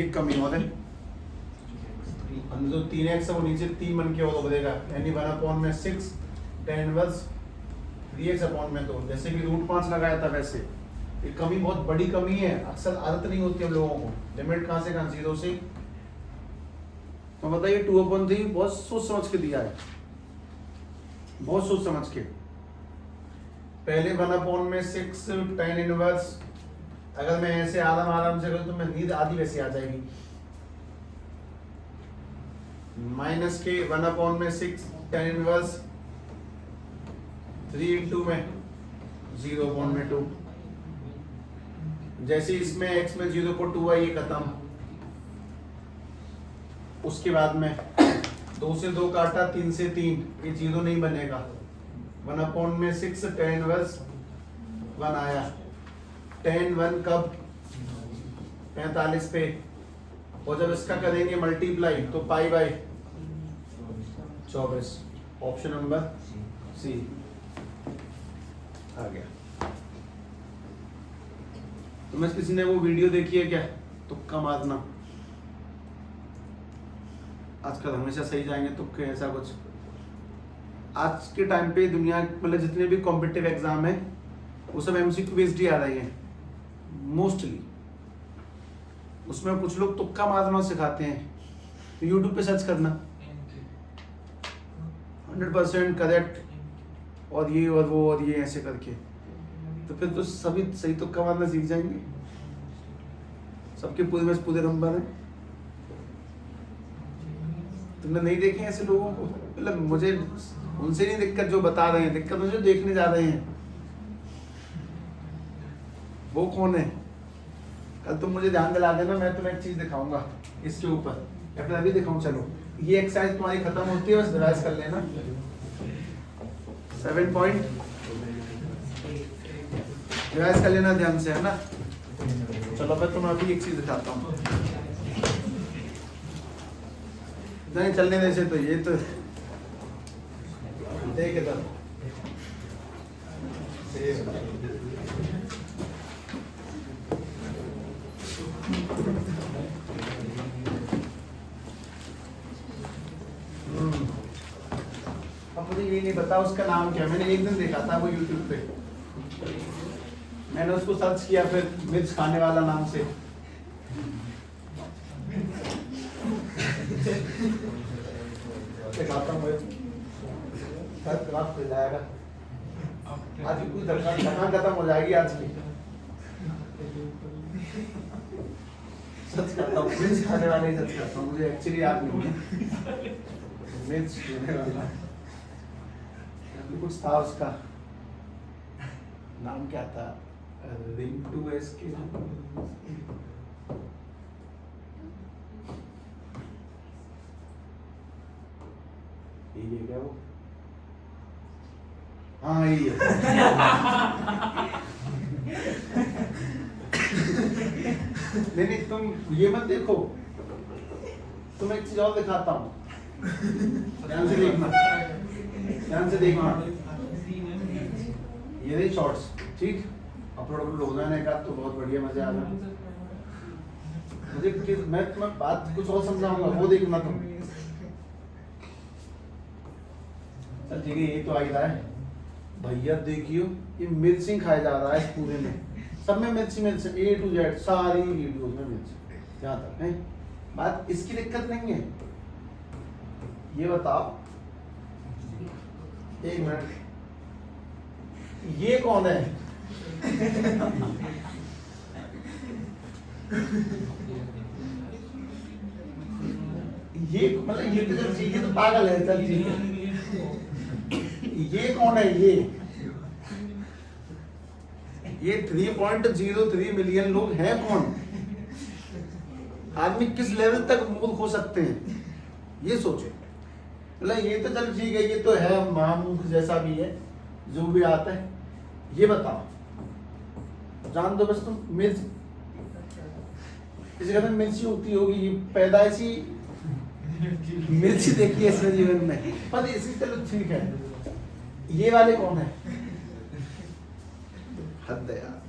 एक कमी और है अंदर जो 3x है वो नीचे 3 बन के वो बनेगा, यानी 1/6 tan इनवर्स 3x अपॉन में 2। जैसे कि √5 लगाया था वैसे ये कमी बहुत बड़ी कमी है, अक्सर आदत नहीं होती हम लोगों को। लिमिट कहाँ से कहाँ, 0 से। तो बताइए 2/3 बहुत सोच समझ के दिया है, बहुत सोच समझ के। पहले 1/6 tan इनवर्स, अगर मैं ऐसे आराम से करूँ तो मैं नींद आधी वैसे आ जाएगी। माइनस के 1/6 tan इनवर्स 3 इंटू में 0/2। जैसे इसमें x में 0/2 है, ये खत्म। उसके बाद में 2 से 2 काटा, 3 से 3, ये 0 नहीं बनेगा। 1/6 tan इनवर्स 1 आया। tan 1 कब, 45 पे, और जब इसका करेंगे मल्टीप्लाई तो pi by 24। Option number C आ गया। तो मैं किसी ने वो वीडियो देखी है क्या, तुक्का मारना? आजकल हमेशा सही जाएंगे तुक्के, ऐसा कुछ। आज के टाइम पे दुनिया मतलब जितने भी कॉम्पिटिटिव एग्जाम है वो सब एमसीक्यू बेस्ड ही आ रही है मोस्टली। उसमें कुछ लोग तुक्का मारना सिखाते हैं, तो यूट्यूब पे सर्च करना 100% करेक्ट और ये और वो और ये ऐसे करके, तो फिर तो सभी सही तुक्का मारना सीख जाएंगे। सबके पूरे में पूरे नंबर हैं। तुमने नहीं देखे ऐसे लोगों को? मतलब मुझे उनसे नहीं दिक्कत जो बता रहे हैं, दिक्कत मुझे देखने जा रहे हैं। वो कौन है? कल तुम मुझे ध्यान दिला देना, मैं तुम्हें एक चीज दिखाऊंगा इसके ऊपर, या फिर अभी दिखाऊं। चलो ये एक्सरसाइज तुम्हारी खत्म होती है, बस रिवाइज कर लेना। 7 पॉइंट रिवाइज कर लेना ध्यान से, है ना। चलो मैं तुम्हें अभी एक चीज दिखाता हूँ। नहीं चलने दे से, तो ये तो देख इधर। अब मुझे ये नहीं पता उसका नाम क्या, मैंने एक दिन देखा था वो यूट्यूब पे, मैंने उसको सर्च किया फिर मिर्च खाने वाला नाम से। दिखाता हूँ, मिल जाएगा आज कुछ थकान खत्म हो जाएगी आज की। सच करता हूँ, मिर्च खाने वाले ही सच करता हूँ, मुझे एक्चुअली याद नहीं है मिर्च खाने वाला कुछ था, उसका नाम क्या था, रिंटू एसके। ये क्या वो, हाँ ये नहीं तुम ये मत देखो, तुम एक चीज और दिखाता हूँ, ध्यान से देखना, ध्यान से देखना। ये रही शॉर्ट्स, ठीक, अपलोड हो जाने का तो बहुत बढ़िया, मजा आ जाए। मुझे मैं तुम्हें बात कुछ और समझाऊंगा, वो देखना तुम। चल ठीक है, ये तो आ ही रहा है भैया। देखियो ये मिर्ची खाया जा रहा है इस पूरे में, सब में मिर्ची मिर्च, A to Z सारी वीडियोस में मिर्च। यहाँ तक है बात, इसकी दिक्कत नहीं है। ये बताओ, एक मिनट, ये कौन है? ये मतलब ये तो जब चाहिए तो पागल है। चल ठीक है, ये कौन है? ये 3.03 मिलियन लोग हैं कौन? आदमी किस लेवल तक मूर्ख हो सकते हैं, ये सोचो। मतलब ये तो चल ठीक है, ये तो है महामूर्ख जैसा भी है, जो भी आता है। ये बताओ, जान दो बस तुम, मिर्च इसी कहते मिर्ची होती होगी, ये पैदाइशी मिर्ची देखी है इसमें जीवन में, पर इसी चलो ठीक है। ये वाले कौन है? हद है यार।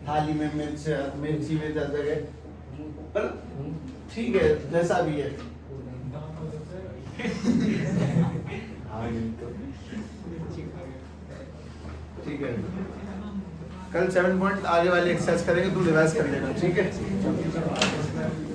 थाली में मिर्ची में जगह, पर ठीक है जैसा भी है। हाँ ये तो ठीक है। कल 7 पॉइंट आगे वाले एक्सरसाइज करेंगे, तू रिवाइज कर लेना, ठीक है।